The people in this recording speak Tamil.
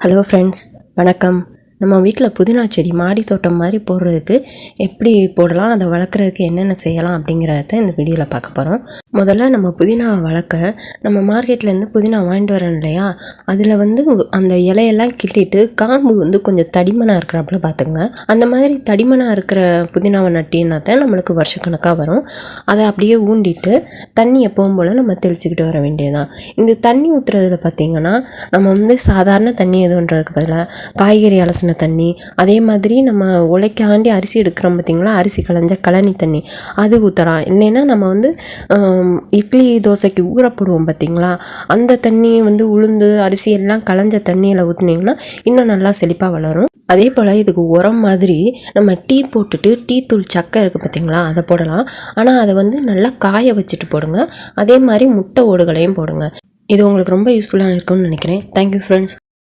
ஹலோ ஃப்ரெண்ட்ஸ், வணக்கம். நம்ம வீட்டில் புதினா செடி மாடி தோட்டம் மாதிரி போடுறதுக்கு எப்படி போடலாம், அதை வளர்க்குறதுக்கு என்னென்ன செய்யலாம் அப்படிங்கிறத இந்த வீடியோவில் பார்க்க போகிறோம். முதல்ல நம்ம புதினாவை வளர்க்க நம்ம மார்க்கெட்லேருந்து புதினா வாங்கிட்டு வரோம் இல்லையா, அதில் அந்த இலையெல்லாம் கிள்ளிட்டு காம்பு கொஞ்சம் தடிமனாக இருக்கிறப்பல பார்த்துங்க. அந்த மாதிரி தடிமனாக இருக்கிற புதினாவை நட்டினா தான் நம்மளுக்கு வருஷக்கணக்காக வரும். அதை அப்படியே ஊண்டிட்டு தண்ணி எப்பவும் போல் நம்ம தெளிச்சுக்கிட்டு வர வேண்டியதுதான். இந்த தண்ணி ஊற்றுறதுல பார்த்திங்கன்னா நம்ம சாதாரண தண்ணி எதுன்றதுக்கு பதிலாக காய்கறி அலசின தண்ணி, அதே மாதிரி நம்ம உலைக்காண்டி அரிசி எடுக்கிறோம் பார்த்திங்களா, அரிசி களைஞ்ச கழனி தண்ணி அது ஊற்றலாம். இல்லைன்னா நம்ம இட்லி தோசைக்கு ஊற போடுவோம் பார்த்திங்களா, அந்த தண்ணி உளுந்து அரிசி எல்லாம் களைஞ்ச தண்ணியில் ஊற்றுனீங்கன்னா இன்னும் நல்லா செழிப்பாக வளரும். அதே போல் இதுக்கு உரம் மாதிரி நம்ம டீ போட்டுட்டு டீ தூள் சக்கை இருக்குது பார்த்திங்களா, அதை போடலாம். ஆனால் அதை நல்லா காய வச்சுட்டு போடுங்க. அதே மாதிரி முட்டை ஓடுகளையும் போடுங்க. இது உங்களுக்கு ரொம்ப யூஸ்ஃபுல்லாக இருக்கும்னு நினைக்கிறேன். Thank you friends.